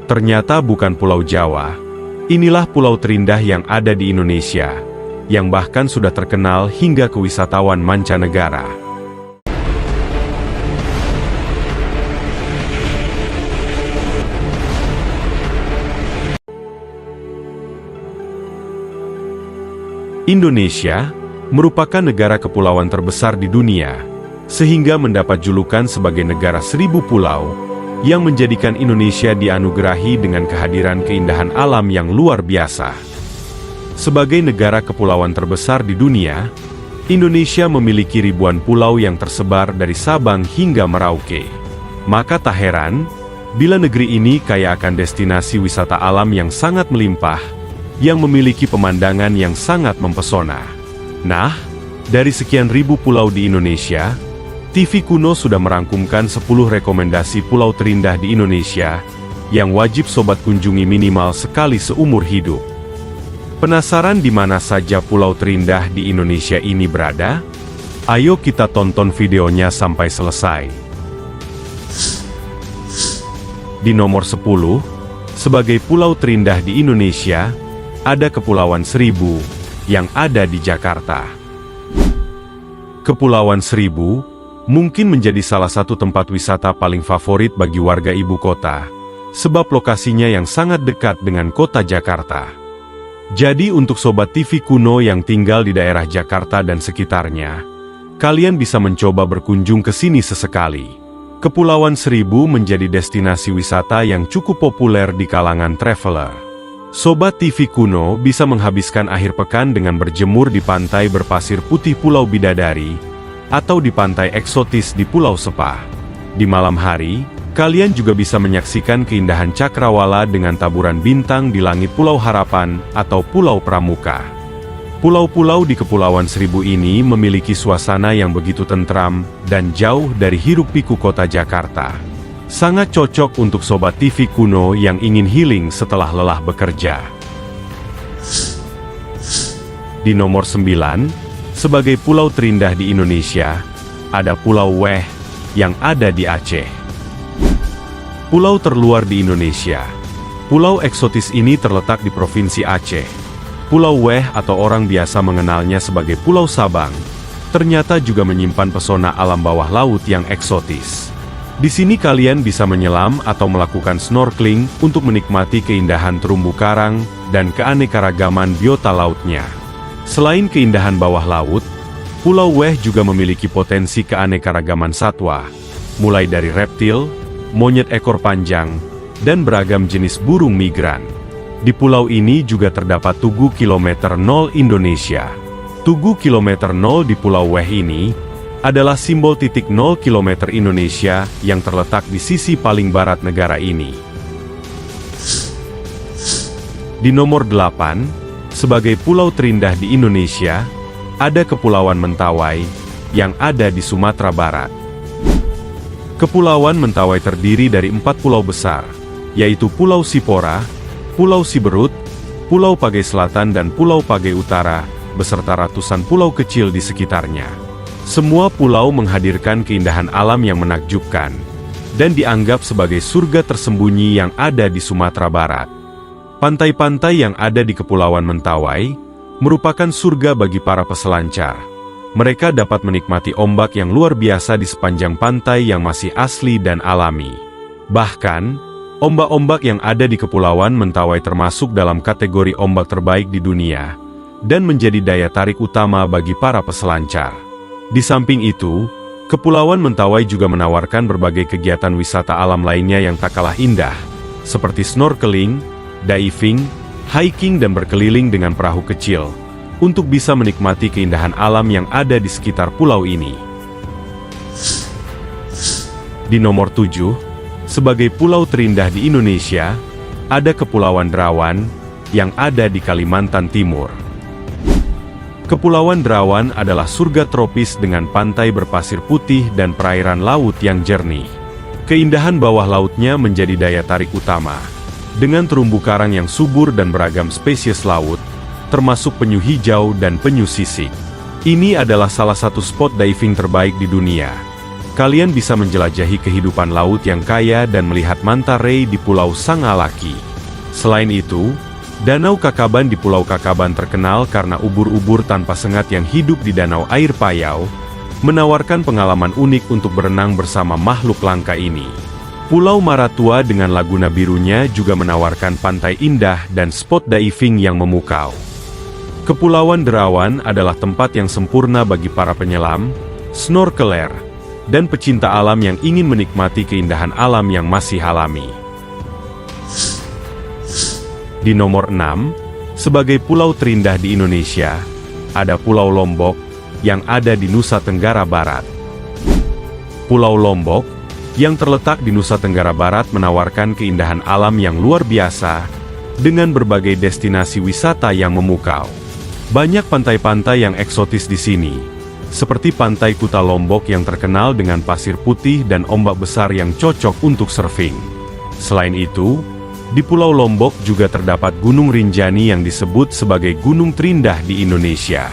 Ternyata bukan Pulau Jawa. Inilah pulau terindah yang ada di Indonesia, yang bahkan sudah terkenal hingga ke wisatawan mancanegara. Indonesia merupakan negara kepulauan terbesar di dunia, sehingga mendapat julukan sebagai negara 1000 pulau, yang menjadikan Indonesia dianugerahi dengan kehadiran keindahan alam yang luar biasa. Sebagai negara kepulauan terbesar di dunia, Indonesia memiliki ribuan pulau yang tersebar dari Sabang hingga Merauke. Maka tak heran, bila negeri ini kaya akan destinasi wisata alam yang sangat melimpah, yang memiliki pemandangan yang sangat mempesona. Nah, dari sekian ribu pulau di Indonesia, TV Kuno sudah merangkumkan 10 rekomendasi pulau terindah di Indonesia, yang wajib sobat kunjungi minimal sekali seumur hidup. Penasaran di mana saja pulau terindah di Indonesia ini berada? Ayo kita tonton videonya sampai selesai. Di nomor 10, sebagai pulau terindah di Indonesia, ada Kepulauan Seribu, yang ada di Jakarta. Kepulauan Seribu mungkin menjadi salah satu tempat wisata paling favorit bagi warga ibu kota, sebab lokasinya yang sangat dekat dengan kota Jakarta. Jadi untuk sobat TV Kuno yang tinggal di daerah Jakarta dan sekitarnya, kalian bisa mencoba berkunjung ke sini sesekali. Kepulauan Seribu menjadi destinasi wisata yang cukup populer di kalangan traveler. Sobat TV Kuno bisa menghabiskan akhir pekan dengan berjemur di pantai berpasir putih Pulau Bidadari, atau di pantai eksotis di Pulau Sepah. Di malam hari, kalian juga bisa menyaksikan keindahan cakrawala dengan taburan bintang di langit Pulau Harapan atau Pulau Pramuka. Pulau-pulau di Kepulauan Seribu ini memiliki suasana yang begitu tentram dan jauh dari hiruk-pikuk kota Jakarta. Sangat cocok untuk sobat TV Kuno yang ingin healing setelah lelah bekerja. Di nomor 9, sebagai pulau terindah di Indonesia, ada Pulau Weh, yang ada di Aceh. Pulau terluar di Indonesia. Pulau eksotis ini terletak di Provinsi Aceh. Pulau Weh atau orang biasa mengenalnya sebagai Pulau Sabang, ternyata juga menyimpan pesona alam bawah laut yang eksotis. Di sini kalian bisa menyelam atau melakukan snorkeling untuk menikmati keindahan terumbu karang dan keanekaragaman biota lautnya. Selain keindahan bawah laut, Pulau Weh juga memiliki potensi keanekaragaman satwa, mulai dari reptil, monyet ekor panjang, dan beragam jenis burung migran. Di pulau ini juga terdapat Tugu Kilometer 0 Indonesia. Tugu Kilometer 0 di Pulau Weh ini adalah simbol titik 0 km Indonesia yang terletak di sisi paling barat negara ini. Di nomor 8, sebagai pulau terindah di Indonesia, ada Kepulauan Mentawai, yang ada di Sumatera Barat. Kepulauan Mentawai terdiri dari 4 pulau besar, yaitu Pulau Sipora, Pulau Siberut, Pulau Pagai Selatan dan Pulau Pagai Utara, beserta ratusan pulau kecil di sekitarnya. Semua pulau menghadirkan keindahan alam yang menakjubkan, dan dianggap sebagai surga tersembunyi yang ada di Sumatera Barat. Pantai-pantai yang ada di Kepulauan Mentawai merupakan surga bagi para peselancar. Mereka dapat menikmati ombak yang luar biasa di sepanjang pantai yang masih asli dan alami. Bahkan, ombak-ombak yang ada di Kepulauan Mentawai termasuk dalam kategori ombak terbaik di dunia, dan menjadi daya tarik utama bagi para peselancar. Di samping itu, Kepulauan Mentawai juga menawarkan berbagai kegiatan wisata alam lainnya yang tak kalah indah, seperti snorkeling, diving, hiking dan berkeliling dengan perahu kecil, untuk bisa menikmati keindahan alam yang ada di sekitar pulau ini. Di nomor 7, sebagai pulau terindah di Indonesia, ada Kepulauan Derawan, yang ada di Kalimantan Timur. Kepulauan Derawan adalah surga tropis dengan pantai berpasir putih dan perairan laut yang jernih. Keindahan bawah lautnya menjadi daya tarik utama, dengan terumbu karang yang subur dan beragam spesies laut, termasuk penyu hijau dan penyu sisik. Ini adalah salah satu spot diving terbaik di dunia. kalian bisa menjelajahi kehidupan laut yang kaya dan melihat manta ray di Pulau Sangalaki. Selain itu, Danau Kakaban di Pulau Kakaban terkenal karena ubur-ubur tanpa sengat yang hidup di danau air payau, menawarkan pengalaman unik untuk berenang bersama makhluk langka ini. Pulau Maratua dengan laguna birunya juga menawarkan pantai indah dan spot diving yang memukau. Kepulauan Derawan adalah tempat yang sempurna bagi para penyelam, snorkeler, dan pecinta alam yang ingin menikmati keindahan alam yang masih alami. Di nomor 6, sebagai pulau terindah di Indonesia, ada Pulau Lombok, yang ada di Nusa Tenggara Barat. Pulau Lombok, yang terletak di Nusa Tenggara Barat menawarkan keindahan alam yang luar biasa, dengan berbagai destinasi wisata yang memukau. Banyak pantai-pantai yang eksotis di sini, seperti Pantai Kuta Lombok yang terkenal dengan pasir putih dan ombak besar yang cocok untuk surfing. Selain itu, di Pulau Lombok juga terdapat Gunung Rinjani yang disebut sebagai gunung terindah di Indonesia.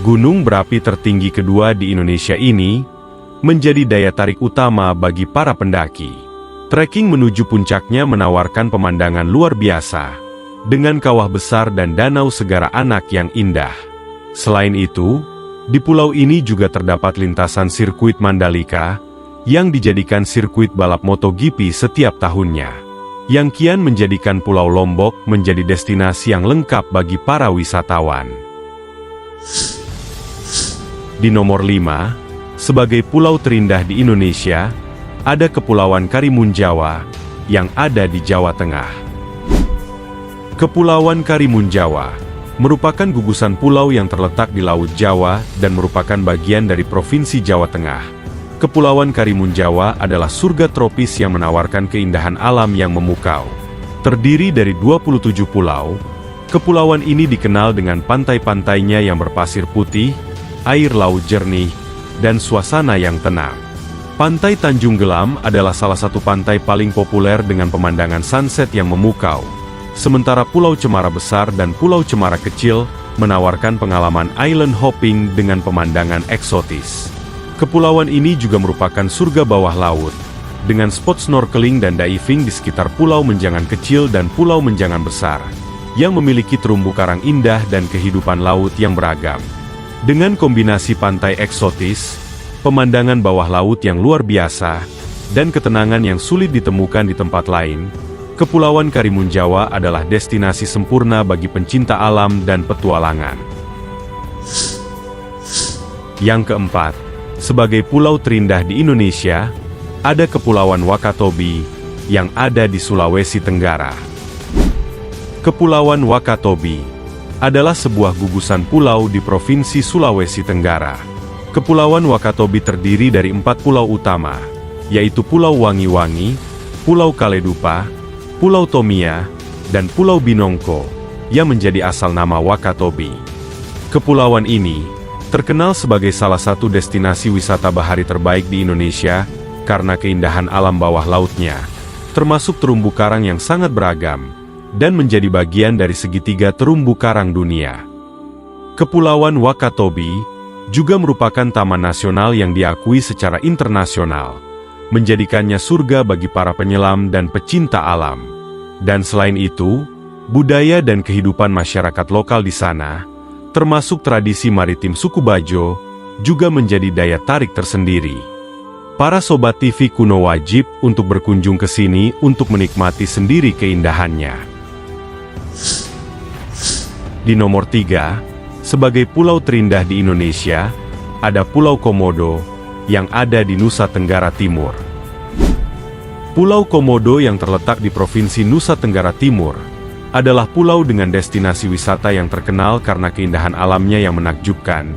Gunung berapi tertinggi kedua di Indonesia ini, menjadi daya tarik utama bagi para pendaki. Trekking menuju puncaknya menawarkan pemandangan luar biasa, dengan kawah besar dan danau segara anak yang indah. Selain itu, di pulau ini juga terdapat lintasan sirkuit Mandalika, yang dijadikan sirkuit balap MotoGP setiap tahunnya, yang kian menjadikan Pulau Lombok menjadi destinasi yang lengkap bagi para wisatawan. Di nomor 5, sebagai pulau terindah di Indonesia, ada Kepulauan Karimun Jawa, yang ada di Jawa Tengah. Kepulauan Karimun Jawa merupakan gugusan pulau yang terletak di Laut Jawa dan merupakan bagian dari Provinsi Jawa Tengah. Kepulauan Karimun Jawa adalah surga tropis yang menawarkan keindahan alam yang memukau. Terdiri dari 27 pulau, kepulauan ini dikenal dengan pantai-pantainya yang berpasir putih, air laut jernih, dan suasana yang tenang. Pantai Tanjung Gelam adalah salah satu pantai paling populer dengan pemandangan sunset yang memukau. Sementara Pulau Cemara Besar dan Pulau Cemara Kecil menawarkan pengalaman island hopping dengan pemandangan eksotis. Kepulauan ini juga merupakan surga bawah laut, dengan spot snorkeling dan diving di sekitar Pulau Menjangan Kecil dan Pulau Menjangan Besar, yang memiliki terumbu karang indah dan kehidupan laut yang beragam. Dengan kombinasi pantai eksotis, pemandangan bawah laut yang luar biasa, dan ketenangan yang sulit ditemukan di tempat lain, Kepulauan Karimun Jawa adalah destinasi sempurna bagi pencinta alam dan petualangan. Yang keempat, sebagai pulau terindah di Indonesia, ada Kepulauan Wakatobi, yang ada di Sulawesi Tenggara. Kepulauan Wakatobi adalah sebuah gugusan pulau di Provinsi Sulawesi Tenggara. Kepulauan Wakatobi terdiri dari 4 pulau utama, yaitu Pulau Wangi-Wangi, Pulau Kaledupa, Pulau Tomia, dan Pulau Binongko, yang menjadi asal nama Wakatobi. Kepulauan ini terkenal sebagai salah satu destinasi wisata bahari terbaik di Indonesia karena keindahan alam bawah lautnya, termasuk terumbu karang yang sangat beragam, dan menjadi bagian dari segitiga terumbu karang dunia. Kepulauan Wakatobi juga merupakan taman nasional yang diakui secara internasional, menjadikannya surga bagi para penyelam dan pecinta alam. Dan selain itu, budaya dan kehidupan masyarakat lokal di sana, termasuk tradisi maritim suku Bajo, juga menjadi daya tarik tersendiri. Para Sobat TV Kuno wajib untuk berkunjung ke sini untuk menikmati sendiri keindahannya. Di nomor 3, sebagai pulau terindah di Indonesia, ada Pulau Komodo, yang ada di Nusa Tenggara Timur. Pulau Komodo yang terletak di Provinsi Nusa Tenggara Timur, adalah pulau dengan destinasi wisata yang terkenal karena keindahan alamnya yang menakjubkan,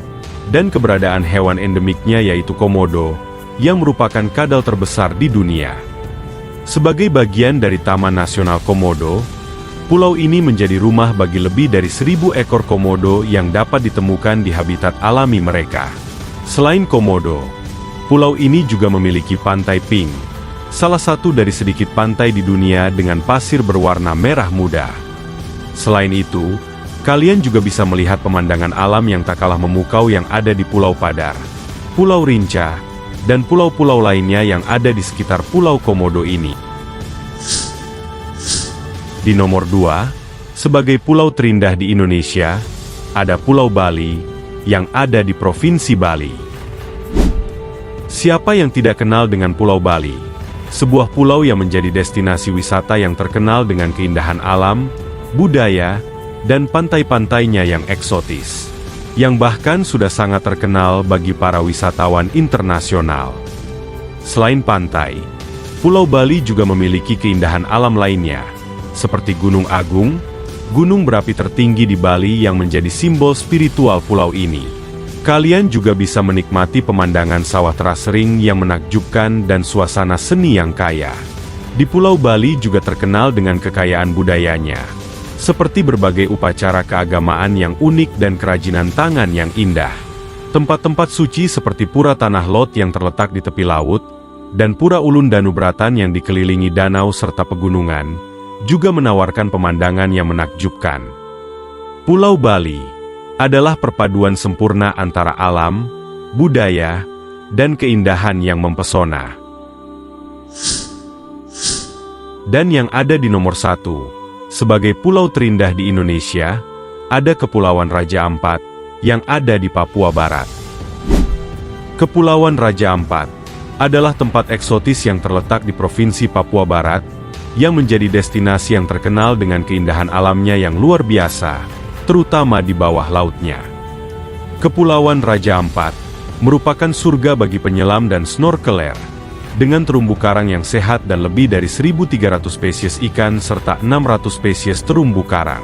dan keberadaan hewan endemiknya yaitu komodo, yang merupakan kadal terbesar di dunia. Sebagai bagian dari Taman Nasional Komodo, pulau ini menjadi rumah bagi lebih dari 1.000 ekor komodo yang dapat ditemukan di habitat alami mereka. Selain komodo, pulau ini juga memiliki Pantai Pink, salah satu dari sedikit pantai di dunia dengan pasir berwarna merah muda. Selain itu, kalian juga bisa melihat pemandangan alam yang tak kalah memukau yang ada di Pulau Padar, Pulau Rinca, dan pulau-pulau lainnya yang ada di sekitar Pulau Komodo ini. Di nomor 2, sebagai pulau terindah di Indonesia, ada Pulau Bali, yang ada di Provinsi Bali. Siapa yang tidak kenal dengan Pulau Bali? Sebuah pulau yang menjadi destinasi wisata yang terkenal dengan keindahan alam, budaya, dan pantai-pantainya yang eksotis, yang bahkan sudah sangat terkenal bagi para wisatawan internasional. Selain pantai, Pulau Bali juga memiliki keindahan alam lainnya, seperti Gunung Agung, gunung berapi tertinggi di Bali yang menjadi simbol spiritual pulau ini. Kalian juga bisa menikmati pemandangan sawah terasering yang menakjubkan dan suasana seni yang kaya. Di Pulau Bali juga terkenal dengan kekayaan budayanya, seperti berbagai upacara keagamaan yang unik dan kerajinan tangan yang indah. Tempat-tempat suci seperti Pura Tanah Lot yang terletak di tepi laut, dan Pura Ulun Danubratan yang dikelilingi danau serta pegunungan, juga menawarkan pemandangan yang menakjubkan. Pulau Bali adalah perpaduan sempurna antara alam, budaya, dan keindahan yang mempesona. Dan yang ada di nomor 1, sebagai pulau terindah di Indonesia, ada Kepulauan Raja Ampat, yang ada di Papua Barat. Kepulauan Raja Ampat adalah tempat eksotis yang terletak di Provinsi Papua Barat, yang menjadi destinasi yang terkenal dengan keindahan alamnya yang luar biasa, terutama di bawah lautnya. Kepulauan Raja Ampat merupakan surga bagi penyelam dan snorkeler, dengan terumbu karang yang sehat dan lebih dari 1.300 spesies ikan serta 600 spesies terumbu karang.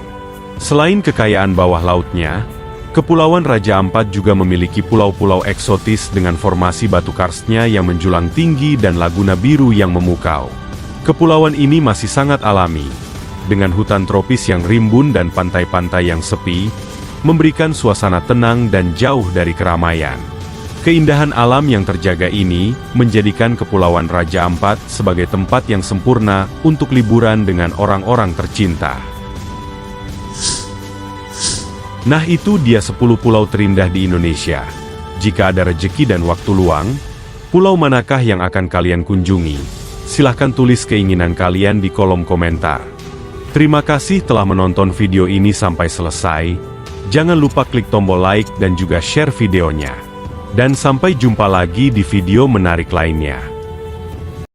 Selain kekayaan bawah lautnya, Kepulauan Raja Ampat juga memiliki pulau-pulau eksotis dengan formasi batu karstnya yang menjulang tinggi dan laguna biru yang memukau. Kepulauan ini masih sangat alami, dengan hutan tropis yang rimbun dan pantai-pantai yang sepi, memberikan suasana tenang dan jauh dari keramaian. Keindahan alam yang terjaga ini menjadikan Kepulauan Raja Ampat sebagai tempat yang sempurna untuk liburan dengan orang-orang tercinta. Nah, itu dia 10 pulau terindah di Indonesia. Jika ada rejeki dan waktu luang, pulau manakah yang akan kalian kunjungi? Silahkan tulis keinginan kalian di kolom komentar. Terima kasih telah menonton video ini sampai selesai. Jangan lupa klik tombol like dan juga share videonya. Dan sampai jumpa lagi di video menarik lainnya.